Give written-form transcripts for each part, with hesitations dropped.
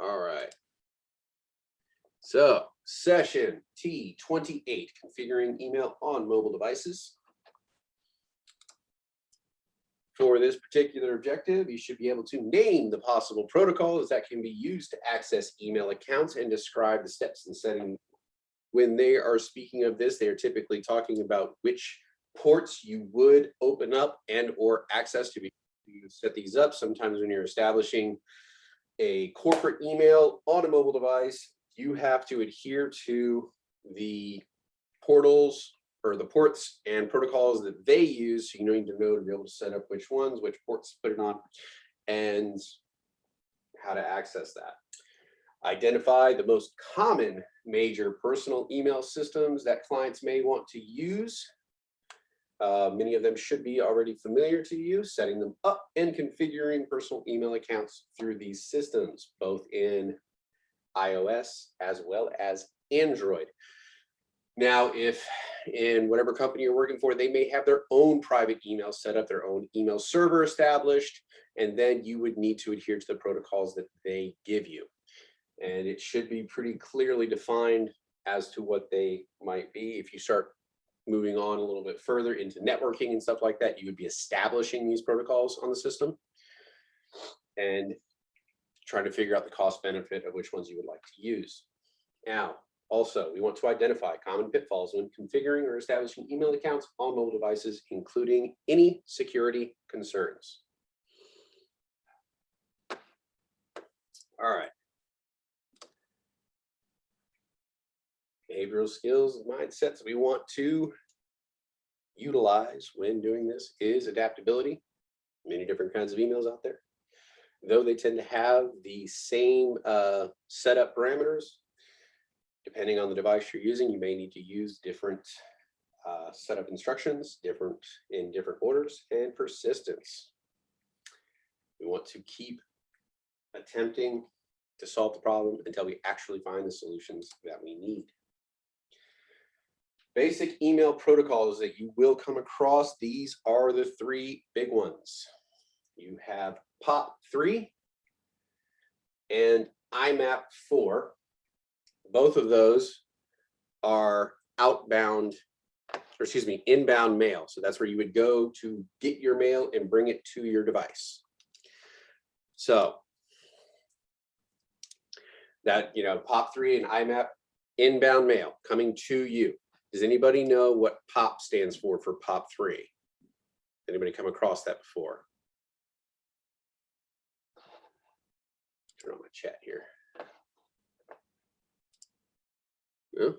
All right. So session T-28, configuring email on mobile devices. For this particular objective, you should be able to name the possible protocols that can be used to access email accounts and describe the steps in setting. When they are speaking of this, they are typically talking about which ports you would open up and or access to be set these up. Sometimes when you're establishing a corporate email on a mobile device, you have to adhere to the portals or the ports and protocols that they use. So you need to know to be able to set up which ones, which ports to put it on, and how to access that. Identify the most common major personal email systems that clients may want to use. Many of them should be already familiar to you, setting them up and configuring personal email accounts through these systems, both in iOS as well as Android. Now, if in whatever company you're working for, they may have their own private email set up, their own email server established, and then you would need to adhere to the protocols that they give you. And it should be pretty clearly defined as to what they might be. If you start moving on a little bit further into networking and stuff like that, you would be establishing these protocols on the system and trying to figure out the cost benefit of which ones you would like to use. Now, also, we want to identify common pitfalls when configuring or establishing email accounts on mobile devices, including any security concerns. All right. Behavioral skills and mindsets we want to utilize when doing this is adaptability. Many different kinds of emails out there. Though they tend to have the same setup parameters, depending on the device you're using, you may need to use different setup instructions, in different orders, and persistence. We want to keep attempting to solve the problem until we actually find the solutions that we need. Basic email protocols that you will come across, these are the three big ones. You have POP3 and IMAP4. Both of those are inbound mail. So that's where you would go to get your mail and bring it to your device. So that, POP3 and IMAP, inbound mail coming to you. Does anybody know what POP stands for POP3? Anybody come across that before? Turn on my chat here. No?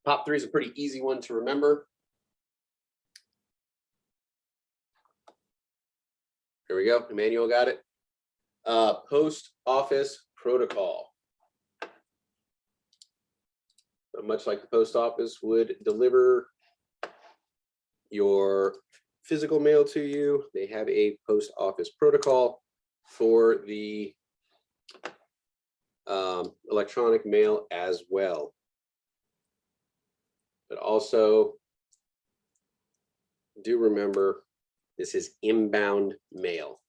POP3 is a pretty easy one to remember. Here we go. Emmanuel got it. Post office protocol. Much like the post office would deliver your physical mail to you, they have a post office protocol for the electronic mail as well. But also do remember, this is inbound mail.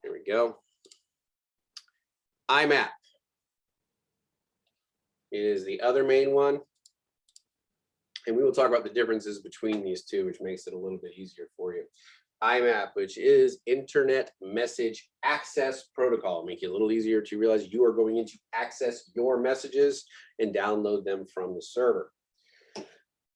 There we go. IMAP is the other main one. And we will talk about the differences between these two, which makes it a little bit easier for you. IMAP, which is Internet Message Access Protocol, make it a little easier to realize you are going in to access your messages and download them from the server.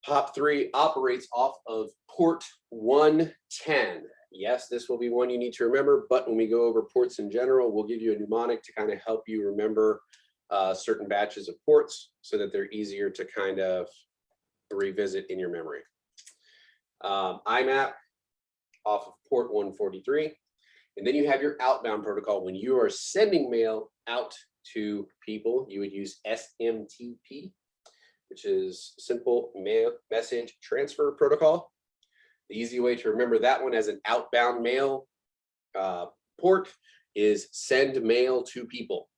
POP3 operates off of port 110. Yes, this will be one you need to remember, but when we go over ports in general, we'll give you a mnemonic to kind of help you remember certain batches of ports so that they're easier to kind of revisit in your memory. IMAP off of port 143. And then you have your outbound protocol. When you are sending mail out to people, you would use SMTP, which is Simple Mail Message Transfer Protocol. The easy way to remember that one as an outbound mail port is send mail to people.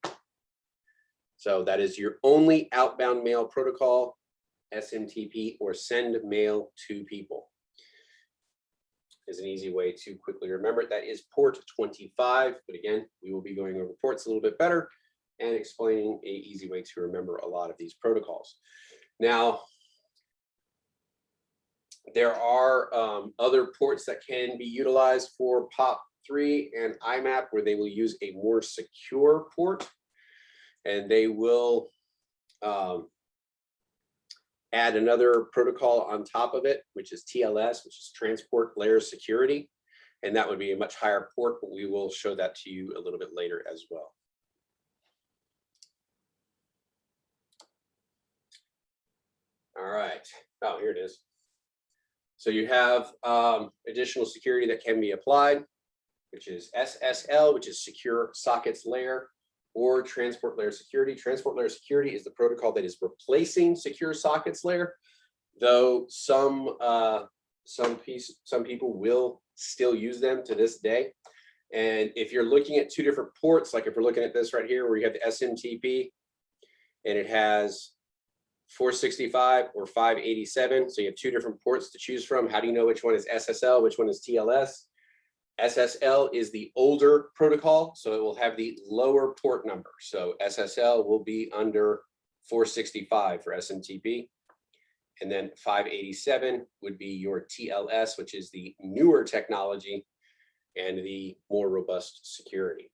So that is your only outbound mail protocol, SMTP, or send mail to people. is an easy way to quickly remember it. That is port 25, but again, we will be going over ports a little bit better and explaining an easy way to remember a lot of these protocols. Now, there are other ports that can be utilized for POP3 and IMAP where they will use a more secure port, and they will add another protocol on top of it, which is TLS, which is Transport Layer Security. And that would be a much higher port, but we will show that to you a little bit later as well. All right. Oh, here it is. So you have additional security that can be applied, which is SSL, which is Secure Sockets Layer, or Transport Layer Security. Transport Layer Security is the protocol that is replacing Secure Sockets Layer, though some people will still use them to this day. And if you're looking at two different ports, like if we're looking at this right here, where you have the SMTP, and it has 465 or 587, so you have two different ports to choose from. How do you know which one is SSL, which one is TLS? SSL is the older protocol, so it will have the lower port number. So SSL will be under 465 for SMTP. And then 587 would be your TLS, which is the newer technology and the more robust security.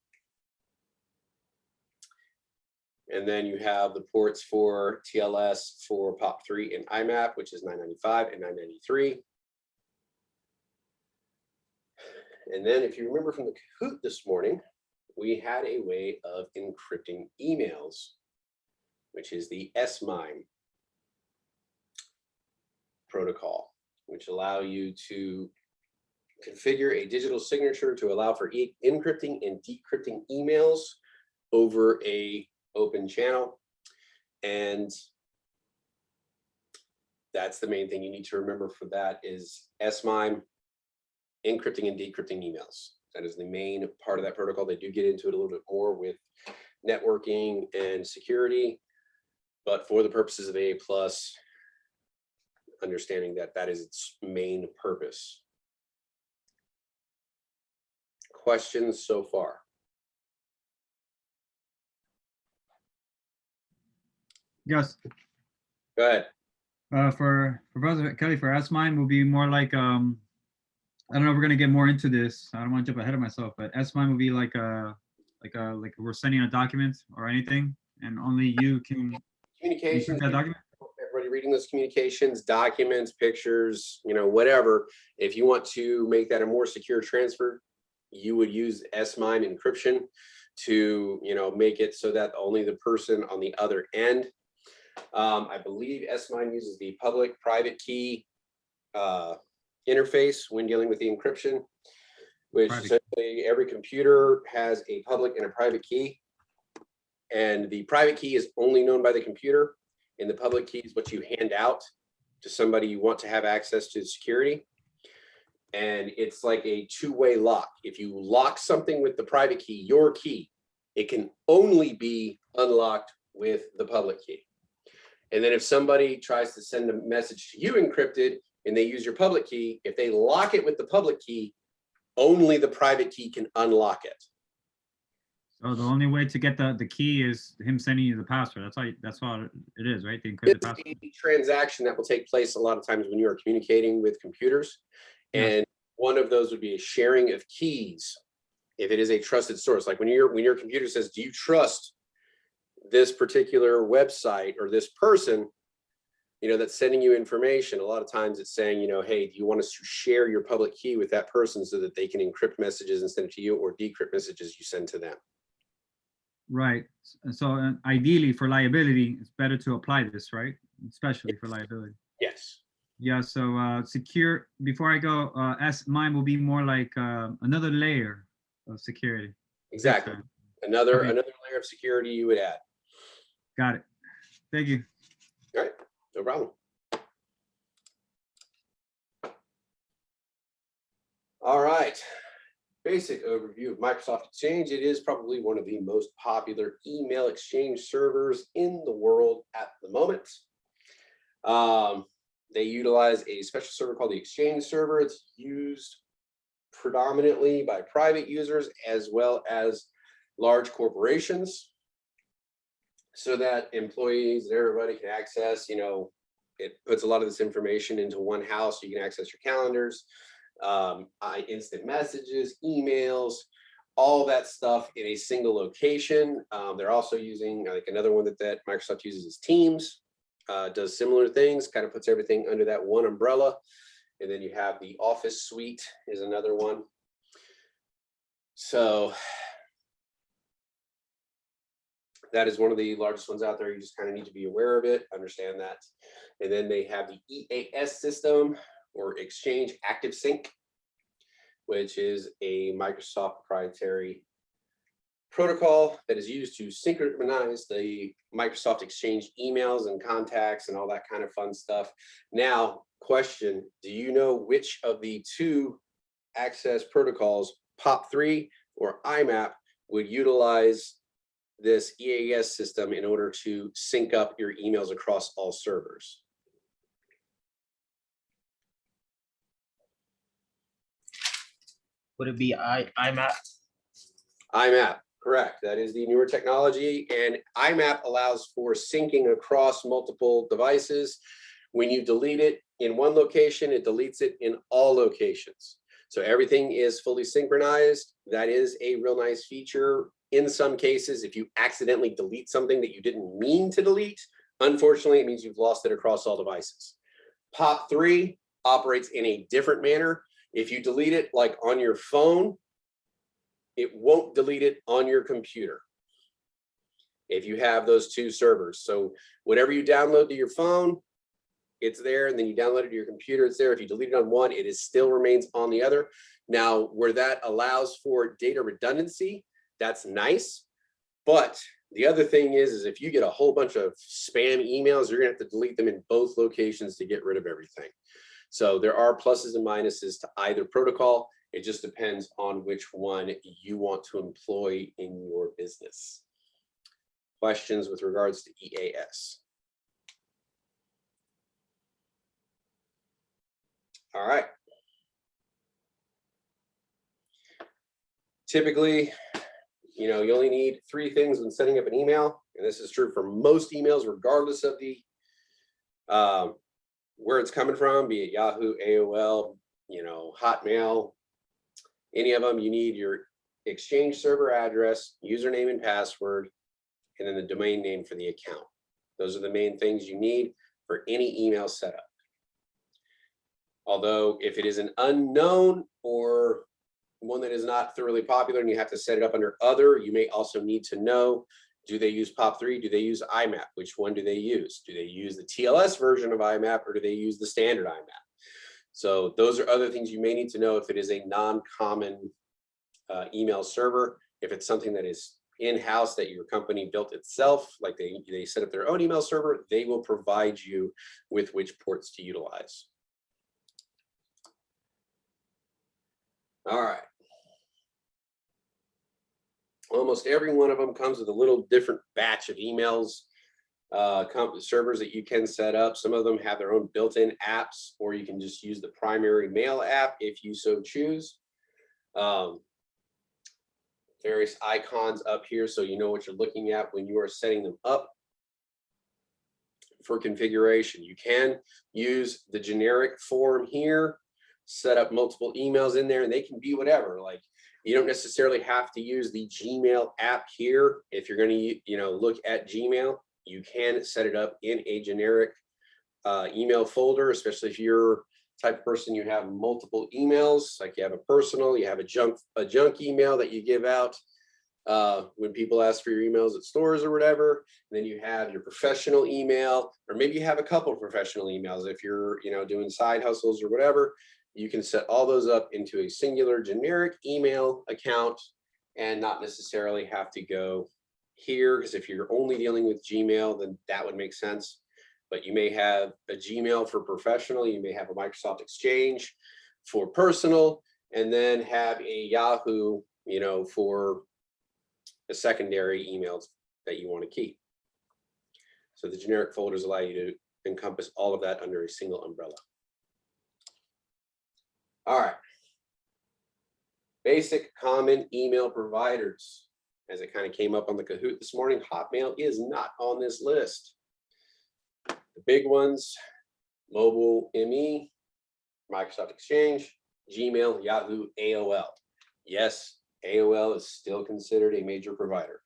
And then you have the ports for TLS for POP3 and IMAP, which is 995 and 993. And then if you remember from the Kahoot this morning, we had a way of encrypting emails, which is the SMIME protocol, which allow you to configure a digital signature to allow for encrypting and decrypting emails over a open channel. And that's the main thing you need to remember for that is SMIME, encrypting and decrypting emails. That is the main part of that protocol. They do get into it a little bit more with networking and security, but for the purposes of A+, understanding that that is its main purpose. Questions so far? Yes. Go ahead. For Professor Kelly, for SMIME will be more like I don't know if we're gonna get more into this. I don't want to jump ahead of myself, but SMIME will be like we're sending a document or anything, and only you can Communications. that document. Everybody reading those communications, documents, pictures, whatever. If you want to make that a more secure transfer, you would use SMIME encryption to make it so that only the person on the other end. I believe SMIME uses the public-private key interface when dealing with the encryption, which essentially every computer has a public and a private key, and the private key is only known by the computer, and the public key is what you hand out to somebody you want to have access to security. And it's like a two-way lock. If you lock something with the private key, your key, it can only be unlocked with the public key. And then if somebody tries to send a message to you encrypted and they use your public key, if they lock it with the public key, only the private key can unlock it. So the only way to get the key is him sending you the password. That's all it is, right? The encrypted password. It's a transaction that will take place a lot of times when you are communicating with computers. And one of those would be a sharing of keys. If it is a trusted source, like when your computer says, do you trust this particular website or this person, that's sending you information, a lot of times it's saying, hey, do you want us to share your public key with that person so that they can encrypt messages and send it to you, or decrypt messages you send to them? Right. So ideally for liability, it's better to apply this, right? Especially for liability. Yes. Yeah, so secure, before I go, SMIME will be more like another layer of security. Exactly. Another layer of security you would add. Got it. Thank you. All right, no problem. All right, basic overview of Microsoft Exchange. It is probably one of the most popular email exchange servers in the world at the moment. They utilize a special server called the Exchange server. It's used predominantly by private users as well as large corporations, so that employees and everybody can access, it puts a lot of this information into one house so you can access your calendars, instant messages, emails, all that stuff in a single location. They're also using like another one that Microsoft uses is Teams, does similar things, kind of puts everything under that one umbrella. And then you have the Office Suite is another one. So that is one of the largest ones out there. You just kind of need to be aware of it, understand that. And then they have the EAS system, or Exchange Active Sync, which is a Microsoft proprietary protocol that is used to synchronize the Microsoft Exchange emails and contacts and all that kind of fun stuff. Now, question, do you know which of the two access protocols, POP3 or IMAP, would utilize this EAS system in order to sync up your emails across all servers? Would it be IMAP? IMAP, correct. That is the newer technology, and IMAP allows for syncing across multiple devices. When you delete it in one location, it deletes it in all locations. So everything is fully synchronized. That is a real nice feature. In some cases, if you accidentally delete something that you didn't mean to delete, unfortunately, it means you've lost it across all devices. POP3 operates in a different manner. If you delete it like on your phone, it won't delete it on your computer if you have those two servers. So whatever you download to your phone, it's there, and then you download it to your computer, it's there. If you delete it on one, it is still remains on the other. Now, where that allows for data redundancy, that's nice. But the other thing is if you get a whole bunch of spam emails, you're gonna have to delete them in both locations to get rid of everything. So there are pluses and minuses to either protocol. It just depends on which one you want to employ in your business. Questions with regards to EAS? All right. Typically, you only need 3 things when setting up an email, and this is true for most emails, regardless of the where it's coming from, be it Yahoo, AOL, Hotmail, any of them. You need your Exchange server address, username and password, and then the domain name for the account. Those are the main things you need for any email setup. Although if it is an unknown or one that is not thoroughly popular and you have to set it up under other, you may also need to know, do they use POP3? Do they use IMAP? Which one do they use? Do they use the TLS version of IMAP, or do they use the standard IMAP? So those are other things you may need to know if it is a non-common email server. If it's something that is in-house that your company built itself, like they set up their own email server, they will provide you with which ports to utilize. All right. Almost every one of them comes with a little different batch of emails, servers that you can set up. Some of them have their own built-in apps, or you can just use the primary mail app if you so choose. Various icons up here so you know what you're looking at when you are setting them up for configuration. You can use the generic form here, set up multiple emails in there, and they can be whatever. Like, you don't necessarily have to use the Gmail app here. If you're going to, look at Gmail, you can set it up in a generic email folder, especially if you're the type of person you have multiple emails, like you have a personal, you have a junk email that you give out when people ask for your emails at stores or whatever. And then you have your professional email, or maybe you have a couple of professional emails if you're, doing side hustles or whatever. You can set all those up into a singular generic email account and not necessarily have to go here, because if you're only dealing with Gmail, then that would make sense. But you may have a Gmail for professional, you may have a Microsoft Exchange for personal, and then have a Yahoo, for the secondary emails that you want to keep. So the generic folders allow you to encompass all of that under a single umbrella. All right. Basic common email providers. As it kind of came up on the Kahoot this morning, Hotmail is not on this list. The big ones, Mobile ME, Microsoft Exchange, Gmail, Yahoo, AOL. Yes, AOL is still considered a major provider.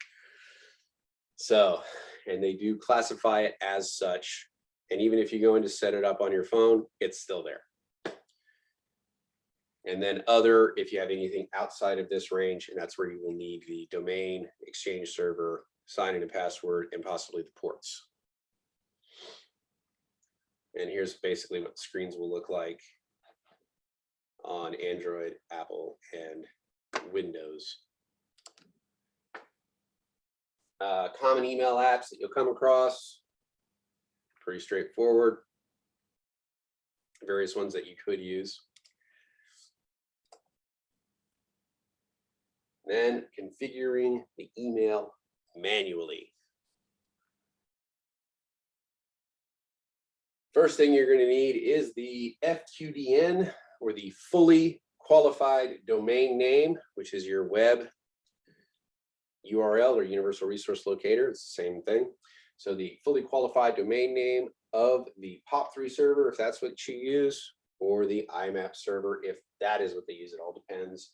So, and they do classify it as such. And even if you go in to set it up on your phone, it's still there. And then other, if you have anything outside of this range, and that's where you will need the domain, Exchange server, sign-in and password, and possibly the ports. And here's basically what screens will look like on Android, Apple, and Windows. Common email apps that you'll come across, pretty straightforward. Various ones that you could use. Then configuring the email manually. First thing you're going to need is the FQDN, or the fully qualified domain name, which is your web URL or universal resource locator. It's the same thing. So the fully qualified domain name of the POP3 server, if that's what you use, or the IMAP server, if that is what they use. It all depends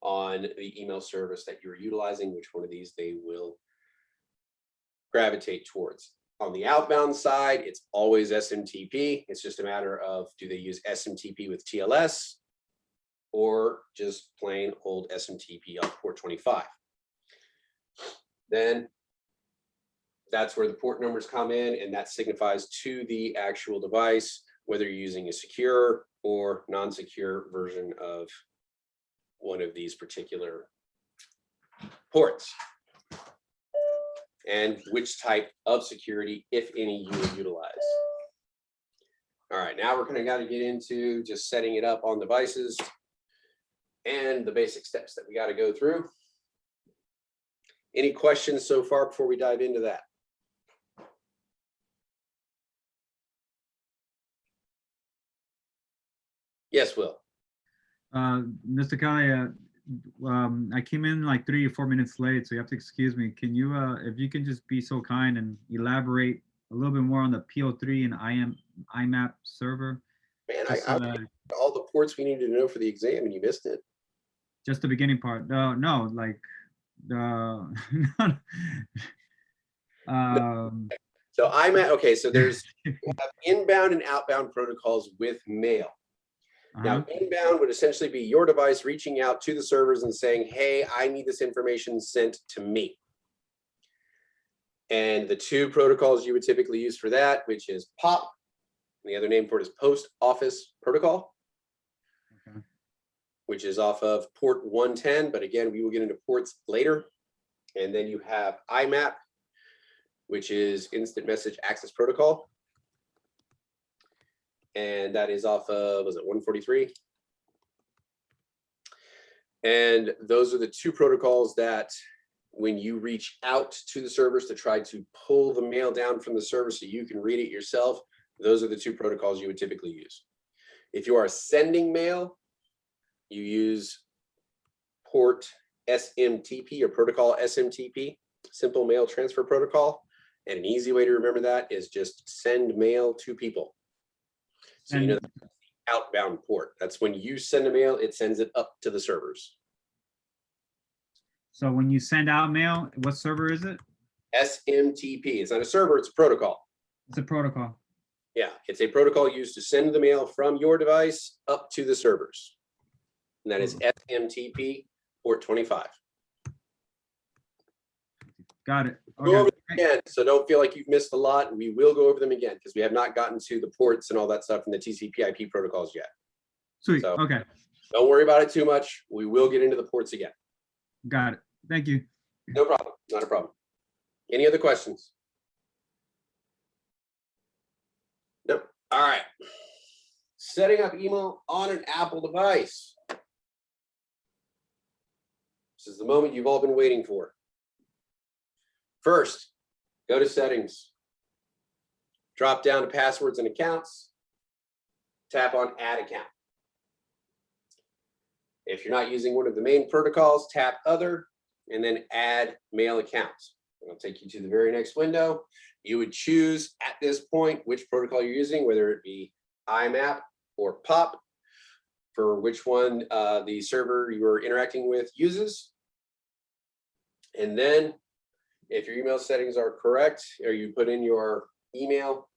on the email service that you're utilizing, which one of these they will gravitate towards. On the outbound side, it's always SMTP. It's just a matter of, do they use SMTP with TLS or just plain old SMTP on port 25? Then that's where the port numbers come in, and that signifies to the actual device whether you're using a secure or non-secure version of one of these particular ports, and which type of security, if any, you would utilize. All right, now we're got to get into just setting it up on devices and the basic steps that we got to go through. Any questions so far before we dive into that? Yes, Will. Mr. Kelly, I came in like 3 or 4 minutes late, so you have to excuse me. Can you, if you can just be so kind and elaborate a little bit more on the PO3 and IMAP server? Man, I all the ports we needed to know for the exam, and you missed it. Just the beginning part. No, like the. So IMAP. Okay, so there's inbound and outbound protocols with mail. Now, inbound would essentially be your device reaching out to the servers and saying, hey, I need this information sent to me. And the two protocols you would typically use for that, which is POP, and the other name for it is Post Office Protocol, which is off of port 110. But again, we will get into ports later. And then you have IMAP, which is Instant Message Access Protocol. And that is off of, was it 143? And those are the two protocols that when you reach out to the servers to try to pull the mail down from the server so you can read it yourself, those are the two protocols you would typically use. If you are sending mail, you use port SMTP or protocol SMTP, Simple Mail Transfer Protocol. And an easy way to remember that is just send mail to people. So you know, the outbound port. That's when you send a mail, it sends it up to the servers. So when you send out mail, what server is it? SMTP. It's not a server, it's a protocol. It's a protocol. Yeah, it's a protocol used to send the mail from your device up to the servers. And that is SMTP port 25. Got it. Okay. Go over them again, so don't feel like you've missed a lot. We will go over them again because we have not gotten to the ports and all that stuff in the TCP/IP protocols yet. Sweet. So okay. Don't worry about it too much. We will get into the ports again. Got it. Thank you. No problem. Not a problem. Any other questions? No. All right. Setting up email on an Apple device. This is the moment you've all been waiting for. First, go to settings. Drop down to passwords and accounts. Tap on add account. If you're not using one of the main protocols, tap other and then add mail accounts. It'll take you to the very next window. You would choose at this point which protocol you're using, whether it be IMAP or POP, for which one the server you are interacting with uses. And then if your email settings are correct, or you put in your email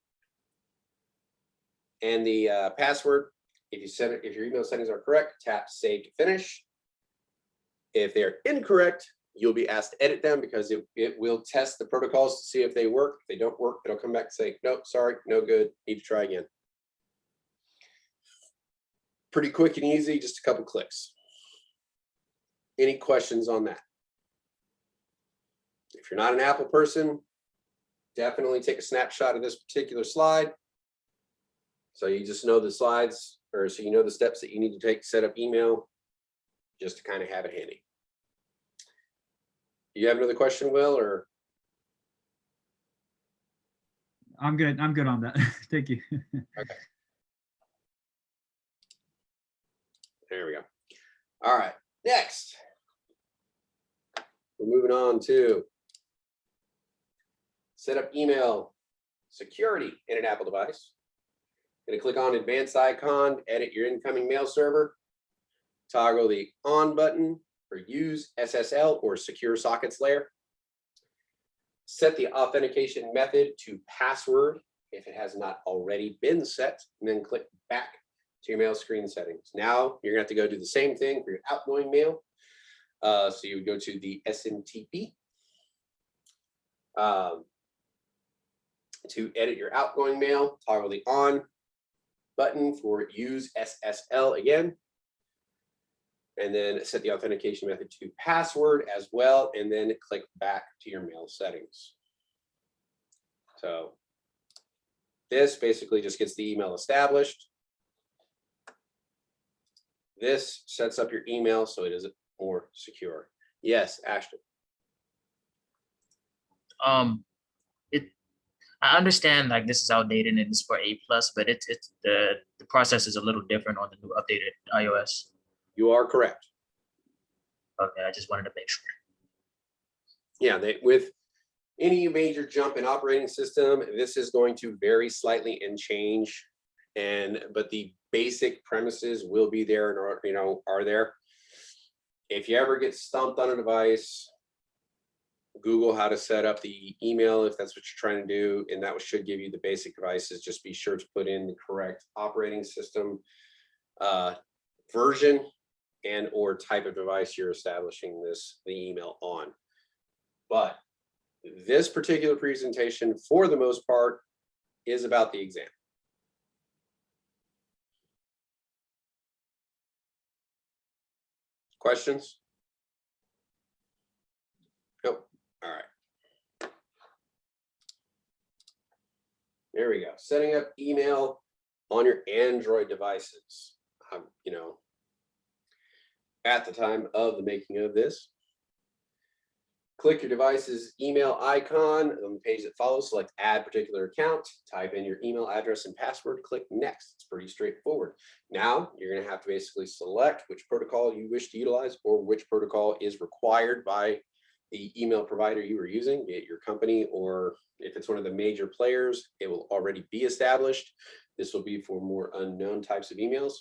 and the password, if your email settings are correct, tap Save to Finish. If they're incorrect, you'll be asked to edit them because it will test the protocols to see if they work. If they don't work, it'll come back and say, nope, sorry, no good, need to try again. Pretty quick and easy, just a couple clicks. Any questions on that? If you're not an Apple person, definitely take a snapshot of this particular slide. So you just know the slides, or so you know the steps that you need to take to set up email, just to kind of have it handy. You have another question, Will, or? I'm good on that. Thank you. Okay. There we go. All right, next. We're moving on to set up email security in an Apple device. Going to click on advanced icon, edit your incoming mail server, toggle the on button for use SSL or secure sockets layer. Set the authentication method to password if it has not already been set, and then click back to your mail screen settings. Now you're gonna have to go do the same thing for your outgoing mail. So you would go to the SMTP to edit your outgoing mail, toggle the on button for use SSL again, and then set the authentication method to password as well, and then click back to your mail settings. So this basically just gets the email established. This sets up your email so it is more secure. Yes, Ashton. I understand like this is outdated and it's for 8+, but it's the process is a little different on the new updated iOS. You are correct. Okay, I just wanted to make sure. Yeah, with any major jump in operating system, this is going to vary slightly and change, but the basic premises will be there and are there. If you ever get stumped on a device, Google how to set up the email if that's what you're trying to do, and that should give you the basic devices. Just be sure to put in the correct operating system version and or type of device you're establishing the email on. But this particular presentation, for the most part, is about the exam. Questions? Nope. All right. There we go. Setting up email on your Android devices. At the time of the making of this, click your device's email icon on the page that follows, select add particular account, type in your email address and password, click next. It's pretty straightforward. Now you're going to have to basically select which protocol you wish to utilize or which protocol is required by the email provider you are using, be it your company, or if it's one of the major players, it will already be established. This will be for more unknown types of emails.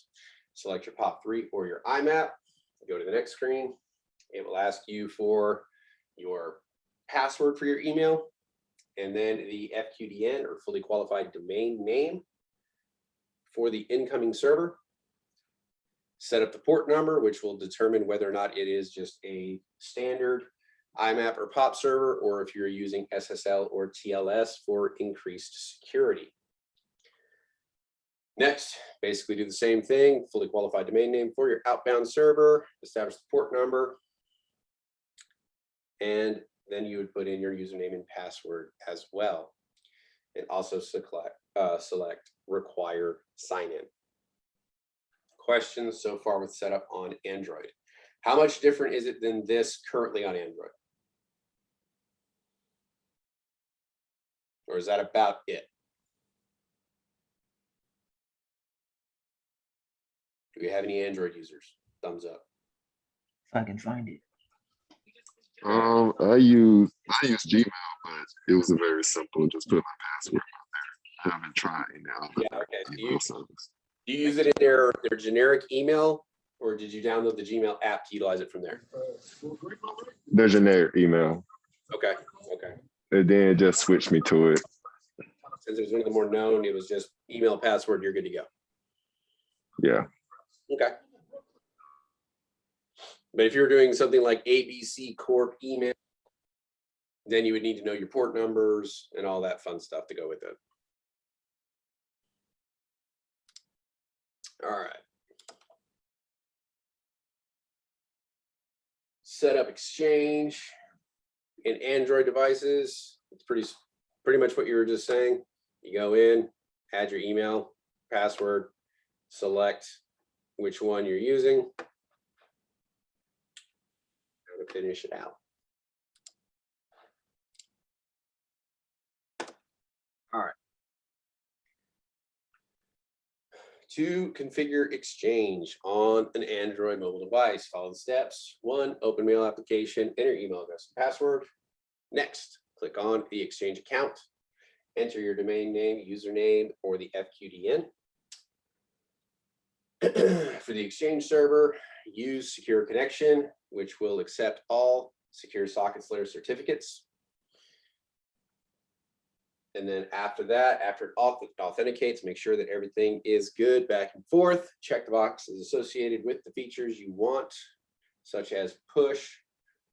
Select your POP3 or your IMAP. Go to the next screen. It will ask you for your password for your email, and then the FQDN or fully qualified domain name for the incoming server. Set up the port number, which will determine whether or not it is just a standard IMAP or POP server, or if you're using SSL or TLS for increased security. Next, basically do the same thing, fully qualified domain name for your outbound server, establish the port number, and then you would put in your username and password as well. And also select require sign-in. Questions so far with setup on Android? How much different is it than this currently on Android? Or is that about it? Do we have any Android users? Thumbs up. If I can find it. I use Gmail, but it was a very simple. Just put my password out there. I haven't tried now. Yeah, okay. Email service. Do you use it in their generic email, or did you download the Gmail app to utilize it from there? Their generic email, Okay, okay. and then just switch me to it. Since it was one of the more known, it was just email password, you're good to go. Yeah. Okay. But if you're doing something like ABC Corp email, then you would need to know your port numbers and all that fun stuff to go with it. All right. Set up Exchange in Android devices. It's pretty much what you were just saying. You go in, add your email, password, select which one you're using, and finish it out. All right. To configure Exchange on an Android mobile device, follow the steps. 1, open mail application, enter email address and password. Next, click on the Exchange account. Enter your domain name, username, or the FQDN. For the Exchange server, use secure connection, which will accept all secure sockets layer certificates. And then after that, after it authenticates, make sure that everything is good back and forth. Check the boxes associated with the features you want, such as push,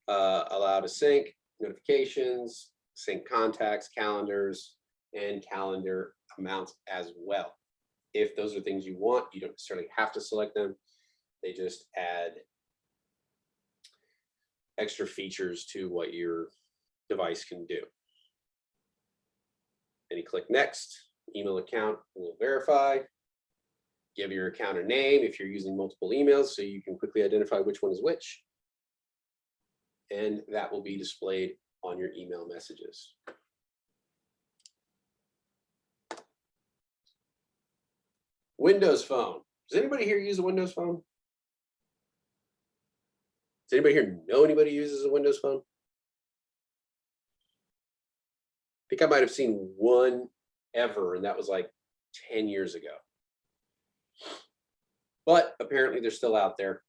allow to sync, notifications, sync contacts, calendars, and calendar amounts as well. If those are things you want, you don't necessarily have to select them. They just add extra features to what your device can do. And you click next, email account will verify. Give your account a name if you're using multiple emails so you can quickly identify which one is which. And that will be displayed on your email messages. Windows Phone. Does anybody here use a Windows Phone? Does anybody here know anybody who uses a Windows Phone? I think I might have seen one ever, and that was like 10 years ago. But apparently they're still out there.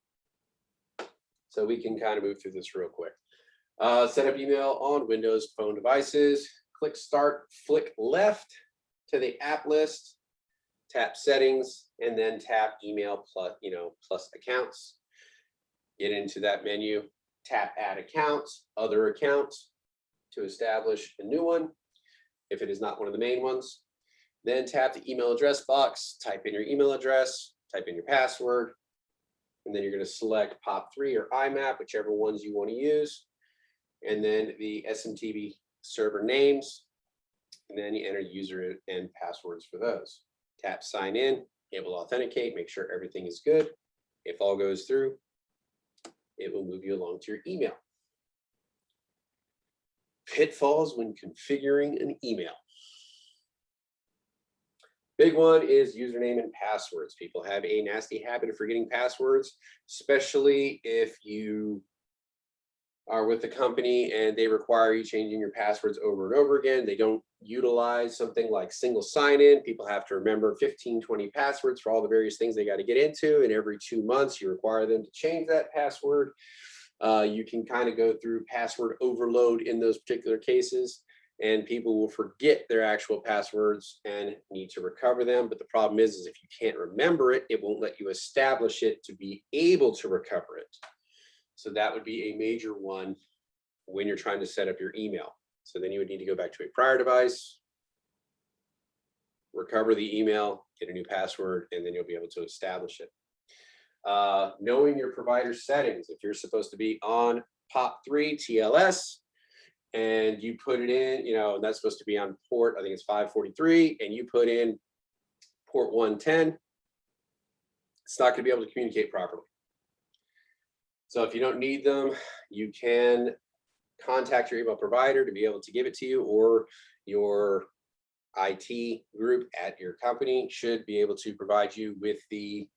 So we can kind of move through this real quick. Set up email on Windows Phone devices. Click Start, flick left to the app list, tap Settings, and then tap Email plus Accounts. Get into that menu, tap Add Accounts, Other Accounts to establish a new one if it is not one of the main ones. Then tap the email address box, type in your email address, type in your password, and then you're going to select POP3 or IMAP, whichever ones you want to use, and then the SMTP server names, and then you enter user and passwords for those. Tap Sign In, it will authenticate, make sure everything is good. If all goes through, it will move you along to your email. Pitfalls when configuring an email. Big one is username and passwords. People have a nasty habit of forgetting passwords, especially if you are with the company and they require you changing your passwords over and over again. They don't utilize something like single sign-in. People have to remember 15, 20 passwords for all the various things they got to get into. And every 2 months, you require them to change that password. You can kind of go through password overload in those particular cases, and people will forget their actual passwords and need to recover them. But the problem is if you can't remember it, it won't let you establish it to be able to recover it. So that would be a major one when you're trying to set up your email. So then you would need to go back to a prior device, recover the email, get a new password, and then you'll be able to establish it. Knowing your provider settings, if you're supposed to be on POP3 TLS and you put it in, and that's supposed to be on port, I think it's 543, and you put in port 110, it's not going to be able to communicate properly. So if you don't need them, you can contact your email provider to be able to give it to you, or your IT group at your company should be able to provide you with the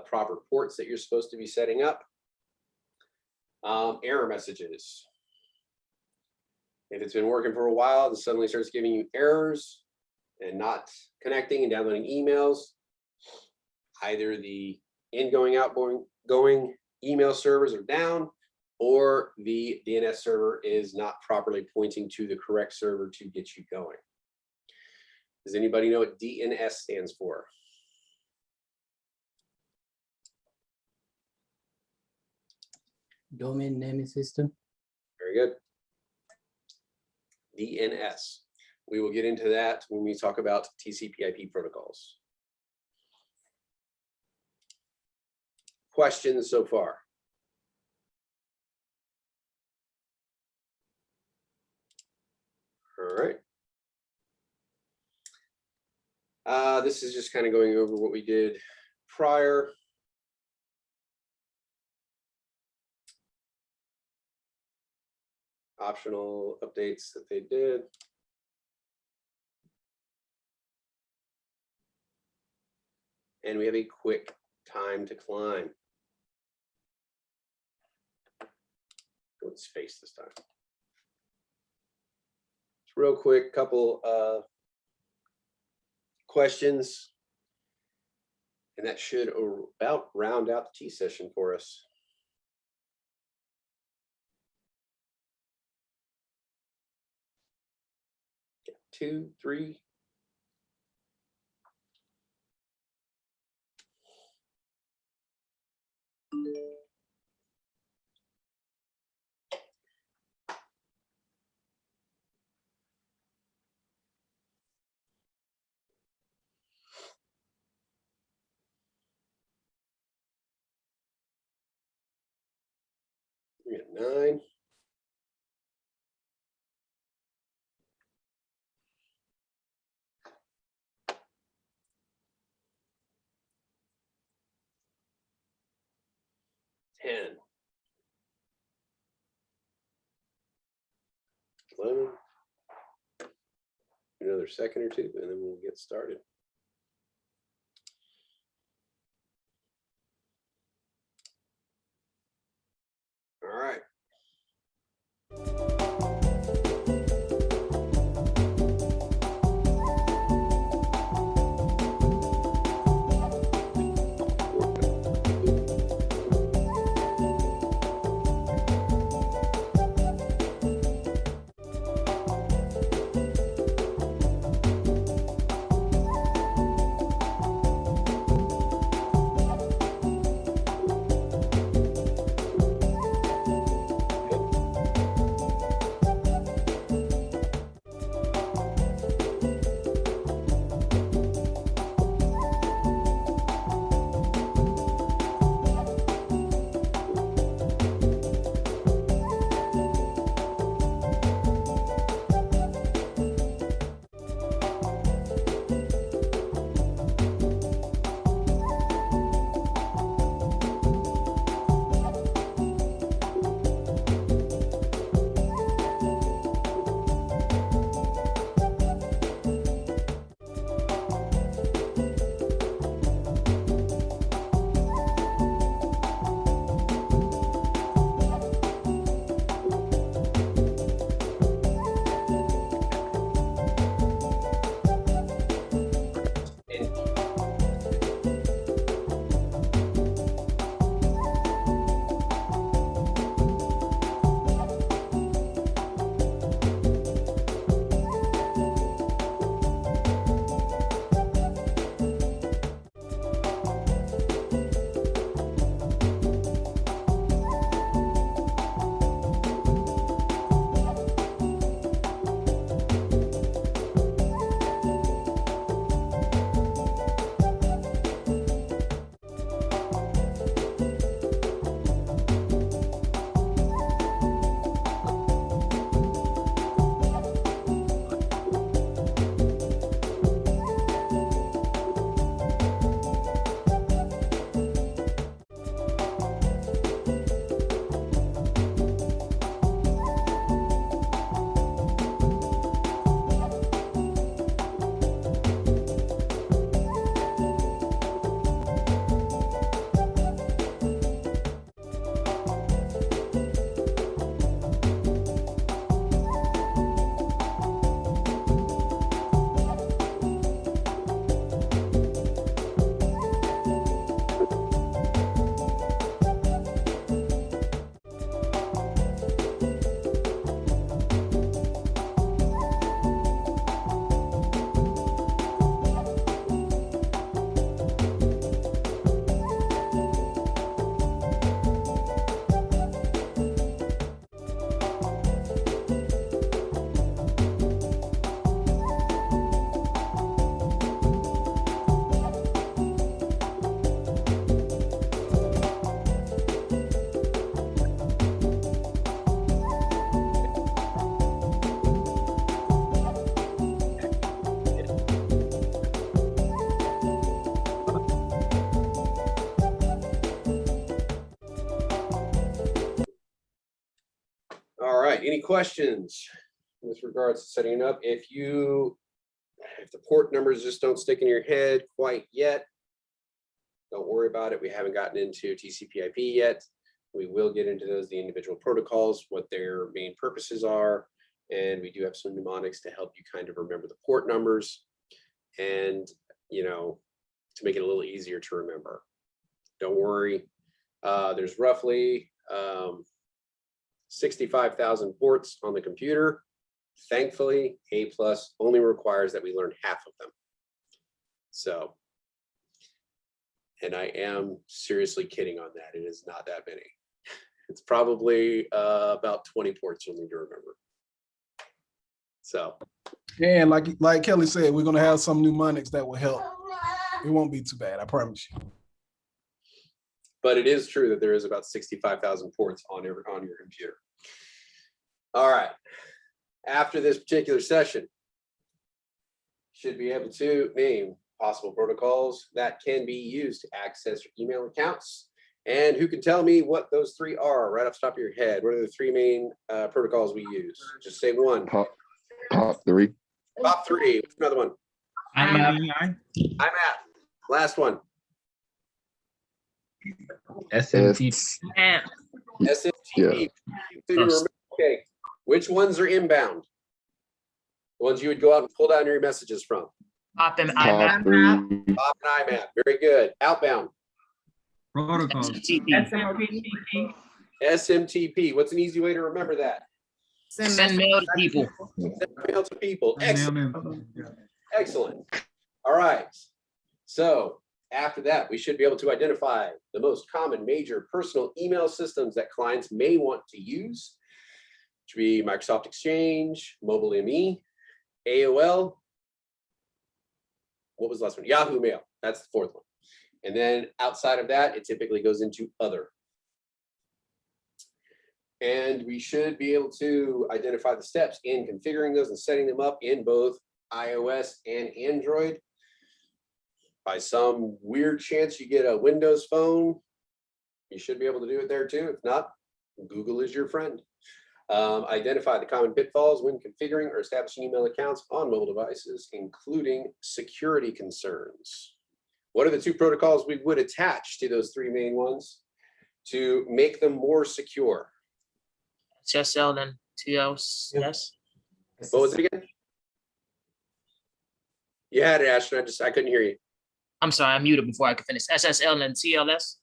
proper ports that you're supposed to be setting up. Error messages. If it's been working for a while and suddenly starts giving you errors and not connecting and downloading emails, either the ingoing, outgoing email servers are down, or the DNS server is not properly pointing to the correct server to get you going. Does anybody know what DNS stands for? Domain naming system. Very good. DNS. We will get into that when we talk about TCP/IP protocols. Questions so far? All right. This is just kind of going over what we did prior. Optional updates that they did. And we have a quick time to climb. Go with space this time. Just real quick, couple questions. And that should about round out the T session for us. Two, three. We got 9. Ten. 11. Another second or two, and then we'll get started. All right. right, any questions with regards to setting it up? If the port numbers just don't stick in your head quite yet, don't worry about it. We haven't gotten into TCP/IP yet. We will get into those, the individual protocols, what their main purposes are. And we do have some mnemonics to help you kind of remember the port numbers and, to make it a little easier to remember. Don't worry. There's roughly 65,000 ports on the computer. Thankfully, A+ only requires that we learn half of them. So, and I am seriously kidding on that. It is not that many. It's probably about 20 ports you'll need to remember. So. And like Kelly said, we're gonna have some mnemonics that will help. It won't be too bad, I promise you. But it is true that there is about 65,000 ports on your computer. All right. After this particular session, should be able to name possible protocols that can be used to access your email accounts. And who can tell me what those three are right off the top of your head? What are the three main protocols we use? Just say one. Top three. Top three. What's another one? IMEI. IMAP. Last one. SMT. SMTP. Okay. Which ones are inbound? The ones you would go out and pull down your messages from. Pop and Top IMAP. three. Pop and IMAP. Very good. Outbound. Protocols. SMTP. SMTP. What's an easy way to remember that? Send mail to people. Send mail to people. Excellent. Yeah. Excellent. All right. So after that, we should be able to identify the most common major personal email systems that clients may want to use, which would be Microsoft Exchange, Mobile ME, AOL. What was the last one? Yahoo Mail. That's the fourth one. And then outside of that, it typically goes into other. And we should be able to identify the steps in configuring those and setting them up in both iOS and Android. By some weird chance you get a Windows phone, you should be able to do it there too. If not, Google is your friend. Identify the common pitfalls when configuring or establishing email accounts on mobile devices, including security concerns. What are the two protocols we would attach to those three main ones to make them more secure? SSL and TLS. What was it again? You had it, Ashton. I couldn't hear you. I'm sorry, I muted before I could finish. SSL and TLS.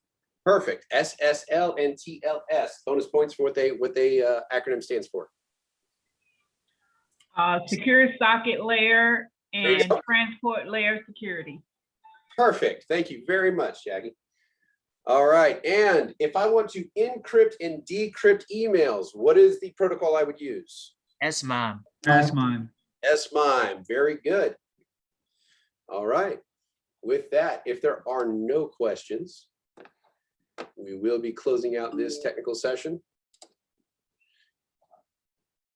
Perfect. SSL and TLS. Bonus points for what they acronym stands for. Secure socket layer There you and go. transport layer security. Perfect. Thank you very much, Jackie. All right. And if I want to encrypt and decrypt emails, what is the protocol I would use? SMIME. That's mine. SMIME. Very good. All right. With that, if there are no questions, we will be closing out this technical session.